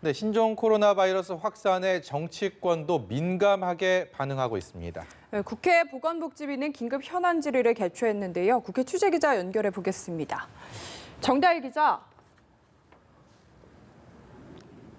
네, 신종 코로나 바이러스 확산에 정치권도 민감하게 반응하고 있습니다. 네, 국회 보건복지위는 긴급 현안 질의를 개최했는데요. 국회 취재기자 연결해 보겠습니다. 정다일 기자.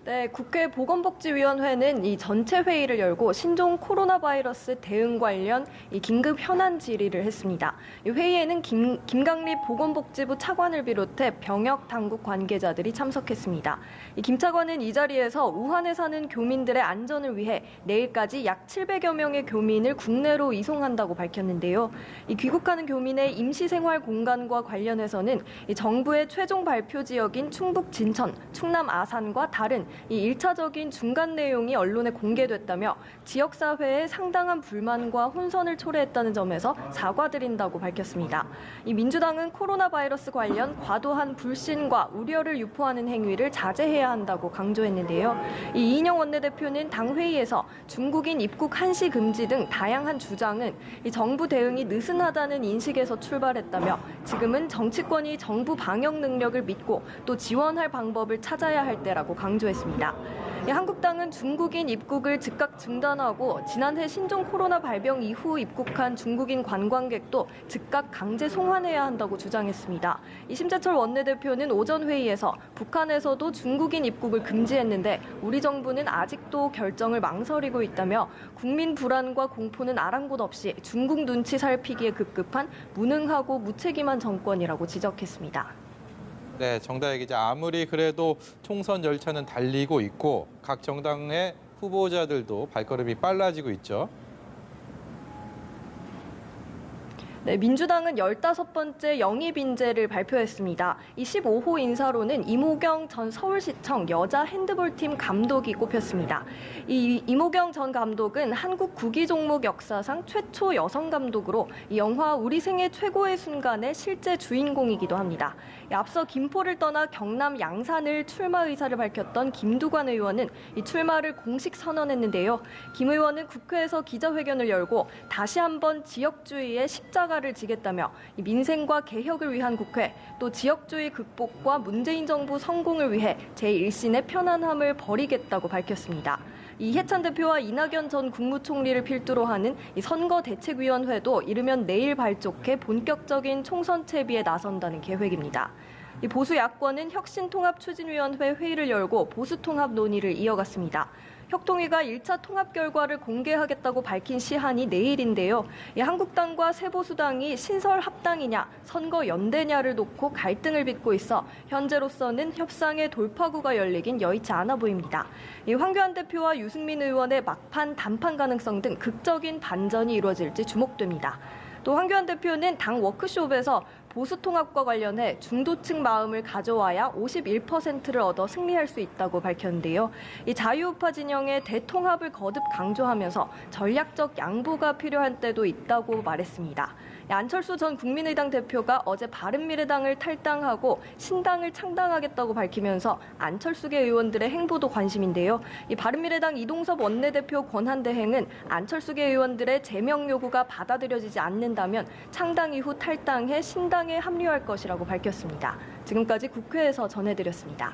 네, 국회 보건복지위원회는 이 전체 회의를 열고 신종 코로나 바이러스 대응 관련 이 긴급 현안 질의를 했습니다. 이 회의에는 김강립 보건복지부 차관을 비롯해 병역 당국 관계자들이 참석했습니다. 이 김 차관은 이 자리에서 우한에 사는 교민들의 안전을 위해 내일까지 약 700여 명의 교민을 국내로 이송한다고 밝혔는데요. 이 귀국하는 교민의 임시생활 공간과 관련해서는 이 정부의 최종 발표 지역인 충북 진천, 충남 아산과 다른 이 1차적인 중간 내용이 언론에 공개됐다며 지역사회에 상당한 불만과 혼선을 초래했다는 점에서 사과드린다고 밝혔습니다. 이 민주당은 코로나 바이러스 관련 과도한 불신과 우려를 유포하는 행위를 자제해야 한다고 강조했는데요. 이 이인영 원내대표는 당 회의에서 중국인 입국 한시 금지 등 다양한 주장은 이 정부 대응이 느슨하다는 인식에서 출발했다며 지금은 정치권이 정부 방역 능력을 믿고 또 지원할 방법을 찾아야 할 때라고 강조했습니다. 한국당은 중국인 입국을 즉각 중단하고 지난해 신종 코로나 발병 이후 입국한 중국인 관광객도 즉각 강제 송환해야 한다고 주장했습니다. 심재철 원내대표는 오전 회의에서 북한에서도 중국인 입국을 금지했는데 우리 정부는 아직도 결정을 망설이고 있다며 국민 불안과 공포는 아랑곳 없이 중국 눈치 살피기에 급급한 무능하고 무책임한 정권이라고 지적했습니다. 네, 정다혜 기자, 아무리 그래도 총선 열차는 달리고 있고 각 정당의 후보자들도 발걸음이 빨라지고 있죠. 네, 민주당은 15번째 영입 인재를 발표했습니다. 이 15호 인사로는 이모경 전 서울시청 여자 핸드볼팀 감독이 꼽혔습니다. 이 이모경 전 감독은 한국 구기 종목 역사상 최초 여성 감독으로 이 영화 우리 생애 최고의 순간의 실제 주인공이기도 합니다. 앞서 김포를 떠나 경남 양산을 출마 의사를 밝혔던 김두관 의원은 이 출마를 공식 선언했는데요. 김 의원은 국회에서 기자회견을 열고 다시 한번 지역주의의 십자가를 지겠다며 민생과 개혁을 위한 국회, 또 지역주의 극복과 문재인 정부 성공을 위해 제1신의 편안함을 버리겠다고 밝혔습니다. 이해찬 대표와 이낙연 전 국무총리를 필두로 하는 이 선거대책위원회도 이르면 내일 발족해 본격적인 총선 채비에 나선다는 계획입니다. 이 보수 야권은 혁신통합추진위원회 회의를 열고 보수통합 논의를 이어갔습니다. 혁통위가 1차 통합 결과를 공개하겠다고 밝힌 시한이 내일인데요. 한국당과 새보수당이 신설 합당이냐, 선거 연대냐를 놓고 갈등을 빚고 있어 현재로서는 협상의 돌파구가 열리긴 여의치 않아 보입니다. 황교안 대표와 유승민 의원의 막판 단판 가능성 등 극적인 반전이 이루어질지 주목됩니다. 또 황교안 대표는 당 워크숍에서 보수통합과 관련해 중도층 마음을 가져와야 51%를 얻어 승리할 수 있다고 밝혔는데요. 이 자유우파 진영의 대통합을 거듭 강조하면서 전략적 양보가 필요한 때도 있다고 말했습니다. 안철수 전 국민의당 대표가 어제 바른미래당을 탈당하고 신당을 창당하겠다고 밝히면서 안철수계 의원들의 행보도 관심인데요. 이 바른미래당 이동섭 원내대표 권한대행은 안철수계 의원들의 제명 요구가 받아들여지지 않는다면 창당 이후 탈당해 신당에 합류할 것이라고 밝혔습니다. 지금까지 국회에서 전해드렸습니다.